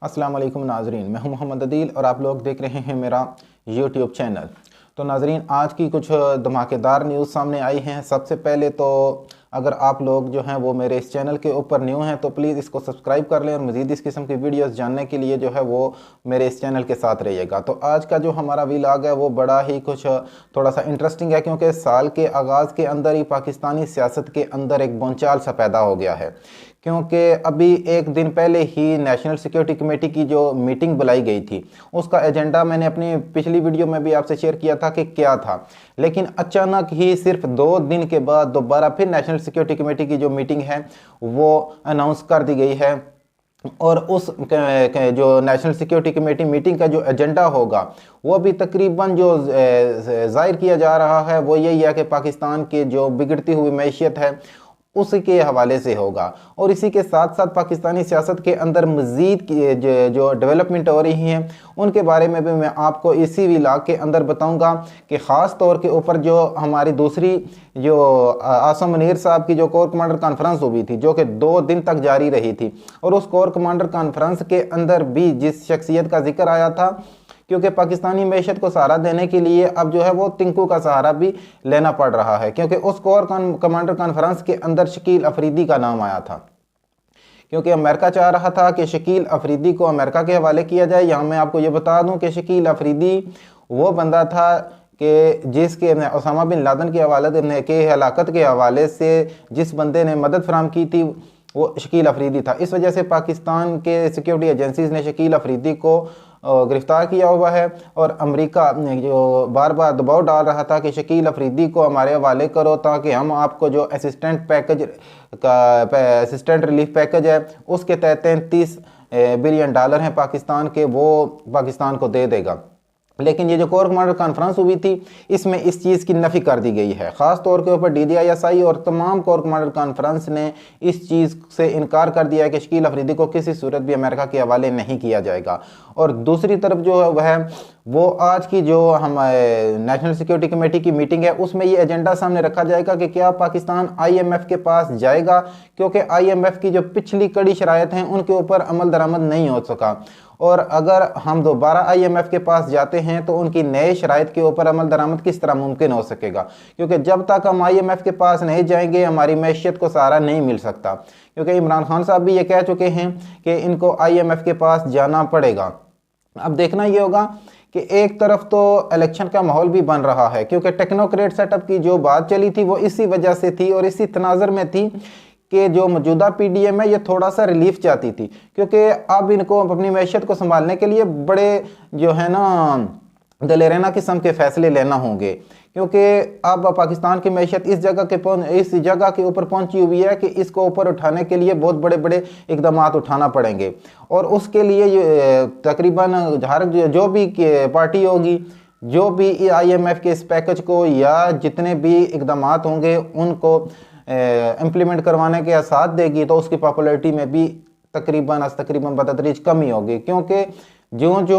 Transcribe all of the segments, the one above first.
अस्सलाम वालेकुम नाजरीन, मैं हूं मोहम्मद अदील और आप लोग देख रहे हैं मेरा यूट्यूब चैनल। तो नाजरीन, आज की कुछ धमाकेदार न्यूज़ सामने आई हैं। सबसे पहले तो अगर आप लोग जो हैं वो मेरे इस चैनल के ऊपर न्यू हैं तो प्लीज़ इसको सब्सक्राइब कर लें और मज़ीद इस किस्म की वीडियोस जानने के लिए जो है वो मेरे इस चैनल के साथ रहिएगा। तो आज का जो हमारा व्लॉग है वो बड़ा ही कुछ थोड़ा सा इंटरेस्टिंग है, क्योंकि साल के आगाज़ के अंदर ही पाकिस्तानी सियासत के अंदर एक बोंचाल सा पैदा हो गया है। क्योंकि अभी एक दिन पहले ही नेशनल सिक्योरिटी कमेटी की जो मीटिंग बुलाई गई थी, उसका एजेंडा मैंने अपनी पिछली वीडियो में भी आपसे शेयर किया था कि क्या था। लेकिन अचानक ही सिर्फ 2 दिन के बाद दोबारा फिर नेशनल सिक्योरिटी कमेटी की जो मीटिंग है वो अनाउंस कर दी गई है। और उस जो नेशनल सिक्योरिटी कमेटी मीटिंग का जो एजेंडा होगा वो भी तकरीबन जो जाहिर किया जा रहा है वो यही है कि पाकिस्तान की जो बिगड़ती हुई मैशियत है उसके हवाले से होगा। और इसी के साथ साथ पाकिस्तानी सियासत के अंदर मज़ीद जो डेवलपमेंट हो रही हैं उनके बारे में भी मैं आपको इसी व्लॉग के अंदर बताऊंगा कि ख़ास तौर के ऊपर जो हमारी दूसरी जो आसम मुनीर साहब की जो कोर कमांडर कॉन्फ्रेंस हुई थी, जो कि 2 दिन तक जारी रही थी, और उस कोर कमांडर कॉन्फ्रेंस के अंदर भी जिस शख्सियत का जिक्र आया था, क्योंकि पाकिस्तानी मैशत को सहारा देने के लिए अब जो है वो टिंकू का सहारा भी लेना पड़ रहा है, क्योंकि उस कोर कमांडर कॉन्फ्रेंस के अंदर शकील अफरीदी का नाम आया था। क्योंकि अमेरिका चाह रहा था कि शकील अफरीदी को अमेरिका के हवाले किया जाए। यहाँ मैं आपको ये बता दूं कि शकील अफरीदी वो बंदा था कि जिसके ओसामा बिन लादेन के हवाले के हलाकत के हवाले से जिस बंदे ने मदद फराम की थी वो शकील अफरीदी था। इस वजह से पाकिस्तान के सिक्योरिटी एजेंसीज ने शकील अफरीदी को गिरफ्तार किया हुआ है। और अमेरिका जो बार बार दबाव डाल रहा था कि शकील अफरीदी को हमारे हवाले करो ताकि हम आपको जो असिस्टेंट रिलीफ पैकेज है उसके तहत 33 बिलियन डॉलर हैं पाकिस्तान के, वो पाकिस्तान को दे देगा। लेकिन ये जो कोर कमांडर कॉन्फ्रेंस हुई थी इसमें इस चीज़ की नफ़ी कर दी गई है। ख़ास तौर के ऊपर DDISI और तमाम कोर कमांडर कॉन्फ्रेंस ने इस चीज़ से इनकार कर दिया है कि शकील अफरीदी को किसी सूरत भी अमेरिका के हवाले नहीं किया जाएगा। और दूसरी तरफ जो है वह वो आज की जो हम नेशनल सिक्योरिटी कमेटी की मीटिंग है उसमें ये एजेंडा सामने रखा जाएगा कि क्या पाकिस्तान IMF के पास जाएगा, क्योंकि IMF की जो पिछली कड़ी शराइत हैं उनके ऊपर अमल दरामद नहीं हो सका। और अगर हम दोबारा IMF के पास जाते हैं तो उनकी नए शराइत के ऊपर अमल दरामद किस तरह मुमकिन हो सकेगा, क्योंकि जब तक हम IMF के पास नहीं जाएंगे हमारी मैशियत को सहारा नहीं मिल सकता। क्योंकि इमरान खान साहब भी ये कह चुके हैं कि इनको IMF के पास जाना पड़ेगा। अब देखना ये होगा कि एक तरफ तो इलेक्शन का माहौल भी बन रहा है, क्योंकि टेक्नोक्रेट सेटअप की जो बात चली थी वो इसी वजह से थी और इसी तनाजर में थी कि जो मौजूदा PDM है ये थोड़ा सा रिलीफ चाहती थी, क्योंकि अब इनको अपनी मैशियत को संभालने के लिए बड़े जो है ना दलेराना किस्म के फैसले लेना होंगे। क्योंकि अब पाकिस्तान की मैशियत इस जगह के ऊपर पहुंची हुई है कि इसको ऊपर उठाने के लिए बहुत बड़े बड़े इकदाम उठाना पड़ेंगे। और उसके लिए तकरीबन हर जो भी पार्टी होगी जो भी IMF के इस पैकेज को या जितने भी इकदाम होंगे उनको इम्प्लीमेंट करवाने के साथ देगी, तो उसकी पॉपुलैरिटी में भी तकरीबन बतदरीज कमी होगी। क्योंकि जो जो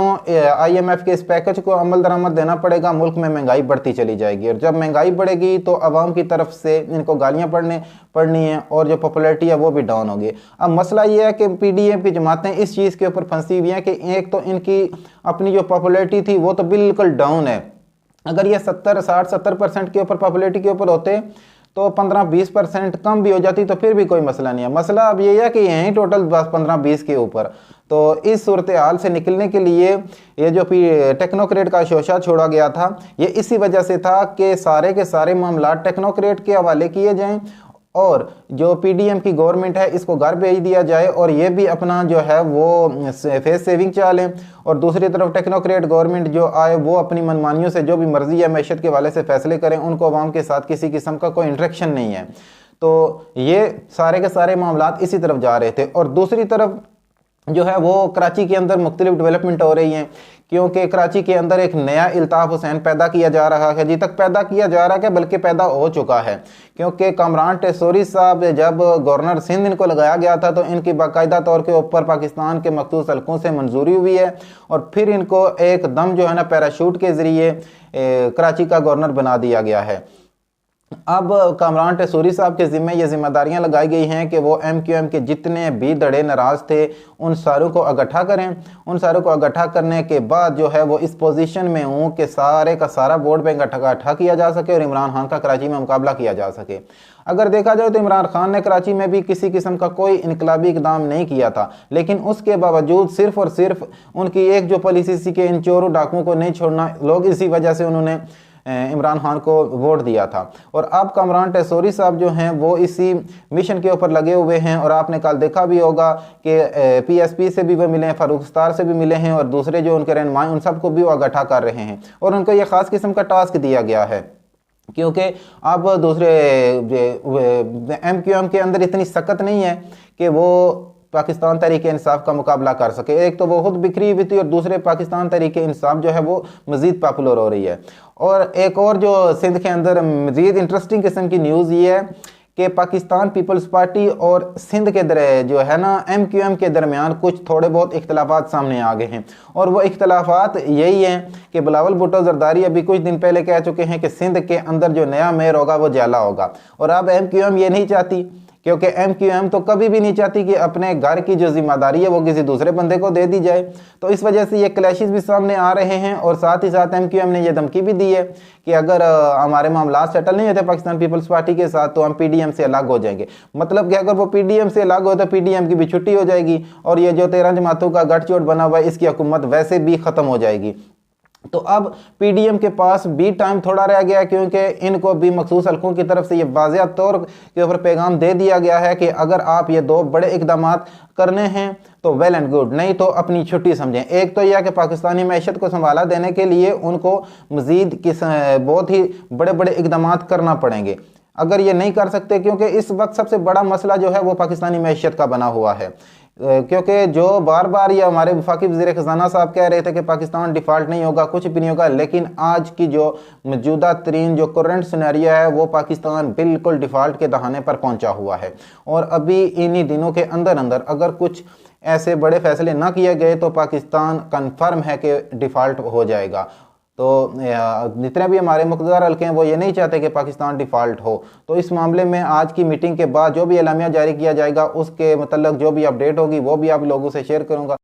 IMF के इस पैकेज को अमल दरामद देना पड़ेगा मुल्क में महंगाई बढ़ती चली जाएगी, और जब महंगाई बढ़ेगी तो आवाम की तरफ से इनको गालियां पड़नी हैं और जो पॉपुलैरिटी है वो भी डाउन होगी। अब मसला ये है कि PDM की जमातें इस चीज़ के ऊपर फंसी हुई हैं कि एक तो इनकी अपनी जो पॉपुलैरिटी थी वो तो बिल्कुल डाउन है। अगर ये 70-60-70% के ऊपर पॉपुलैरिटी के ऊपर होते तो 15-20% कम भी हो जाती तो फिर भी कोई मसला नहीं है। मसला अब ये है कि यहीं टोटल बस 15-20 के ऊपर। तो इस सूरत हाल से निकलने के लिए ये जो टेक्नोक्रेट का शोशा छोड़ा गया था ये इसी वजह से था कि सारे के सारे मामला टेक्नोक्रेट के हवाले किए जाएं और जो PDM की गवर्नमेंट है इसको घर भेज दिया जाए और ये भी अपना जो है वो फेस सेविंग चालें। और दूसरी तरफ टेक्नोक्रेट गवर्नमेंट जो आए वो अपनी मनमानियों से जो भी मर्जी है मैशत के वाले से फैसले करें, उनको अवाम के साथ किसी किस्म का कोई इंटरेक्शन नहीं है। तो ये सारे के सारे मामला इसी तरफ जा रहे थे। और दूसरी तरफ जो है वो कराची के अंदर मुख्तलिफ डेवलपमेंट हो रही हैं, क्योंकि कराची के अंदर एक नया इल्ताफ हुसैन पैदा किया जा रहा है। जी तक पैदा किया जा रहा है बल्कि पैदा हो चुका है, क्योंकि कामरान टेसोरी साहब जब गवर्नर सिंध इनको लगाया गया था तो इनकी बाकायदा तौर के ऊपर पाकिस्तान के मखसूस हलकों से मंजूरी हुई है और फिर इनको एकदम जो है ना पैराशूट के ज़रिए कराची का गवर्नर बना दिया गया है। अब कामरान टेसूरी साहब के ज़िम्मे ये जिम्मेदारियां लगाई गई हैं कि वो एमक्यूएम के जितने भी धड़े नाराज़ थे उन सारों को इकट्ठा करें। उन सारों को इकट्ठा करने के बाद जो है वो इस पोजीशन में हूँ कि सारे का सारा वोट बैंक इकट्ठा किया जा सके और इमरान खान का कराची में मुकाबला किया जा सके। अगर देखा जाए तो इमरान खान ने कराची में भी किसी किस्म का कोई इनकलाबी इकदाम नहीं किया था, लेकिन उसके बावजूद सिर्फ और सिर्फ उनकी एक जो पॉलिसी थी कि इन चोरों डाकुओं को नहीं छोड़ना, लोग इसी वजह से उन्होंने इमरान खान को वोट दिया था। और अब कामरान टेसूरी साहब जो हैं वो इसी मिशन के ऊपर लगे हुए हैं। और आपने कल देखा भी होगा कि पीएसपी से भी वो मिले हैं, फारूक सत्तार से भी मिले हैं और दूसरे जो उनके रहनुमा उन सबको भी वो इकट्ठा कर रहे हैं। और उनको ये ख़ास किस्म का टास्क दिया गया है क्योंकि अब दूसरे एमक्यूएम के अंदर इतनी सख्त नहीं है कि वो पाकिस्तान तहरीके इंसाफ का मुकाबला कर सके। एक तो वो खुद बिखरी हुई थी और दूसरे पाकिस्तान तहरीके इंसाफ जो है वो मज़ीद पॉपुलर हो रही है। और एक और जो सिंध के अंदर मज़ीद इंटरेस्टिंग किस्म की न्यूज़ ये है कि पाकिस्तान पीपल्स पार्टी और सिंध के जो है ना एमक्यूएम के दरमियान कुछ थोड़े बहुत इख्तलाफात सामने आ गए हैं। और वो इख्तलाफात यही हैं कि बिलावल भुट्टो जरदारी अभी कुछ दिन पहले कह चुके हैं कि सिंध के अंदर जो नया मेयर होगा वो जाला होगा। और अब एमक्यूएम ये नहीं चाहती, क्योंकि एमक्यूएम तो कभी भी नहीं चाहती कि अपने घर की जो जिम्मेदारी है वो किसी दूसरे बंदे को दे दी जाए। तो इस वजह से ये क्लैशेस भी सामने आ रहे हैं। और साथ ही साथ एमक्यूएम ने ये धमकी भी दी है कि अगर हमारे मामला सेटल नहीं होते पाकिस्तान पीपल्स पार्टी के साथ तो हम पीडीएम से अलग हो जाएंगे। मतलब कि अगर वो पीडीएम से अलग हो तो पीडीएम की भी छुट्टी हो जाएगी और ये जो 13 जमातों का गठजोड़ बना हुआ है इसकी हुकूमत वैसे भी ख़त्म हो जाएगी। तो अब पीडीएम के पास भी टाइम थोड़ा रह गया, क्योंकि इनको भी मखसूस हलकों की तरफ से ये वाज़ेह तौर के ऊपर पैगाम दे दिया गया है कि अगर आप ये दो बड़े इकदाम करने हैं तो वेल एंड गुड, नहीं तो अपनी छुट्टी समझें। एक तो यह कि पाकिस्तानी मैशत को संभाला देने के लिए उनको मज़ीद बहुत ही बड़े बड़े इकदाम करना पड़ेंगे। अगर ये नहीं कर सकते, क्योंकि इस वक्त सबसे बड़ा मसला जो है वो पाकिस्तानी मैशत का बना हुआ है। क्योंकि जो बार बार ये हमारे वफाकी वज़ीर ख़ज़ाना साहब कह रहे थे कि पाकिस्तान डिफ़ॉल्ट नहीं होगा, कुछ भी नहीं होगा, लेकिन आज की जो मौजूदा तरीन जो करंट सिनेरियो है वो पाकिस्तान बिल्कुल डिफ़ॉल्ट के दहाने पर पहुंचा हुआ है। और अभी इन्हीं दिनों के अंदर अंदर अगर कुछ ऐसे बड़े फैसले ना किए गए तो पाकिस्तान कन्फर्म है कि डिफ़ॉल्ट हो जाएगा। तो जितने भी हमारे मुक़द्दर हल्के हैं वो ये नहीं चाहते कि पाकिस्तान डिफ़ॉल्ट हो। तो इस मामले में आज की मीटिंग के बाद जो भी एलामिया जारी किया जाएगा उसके मतलब जो भी अपडेट होगी वो भी आप लोगों से शेयर करूँगा।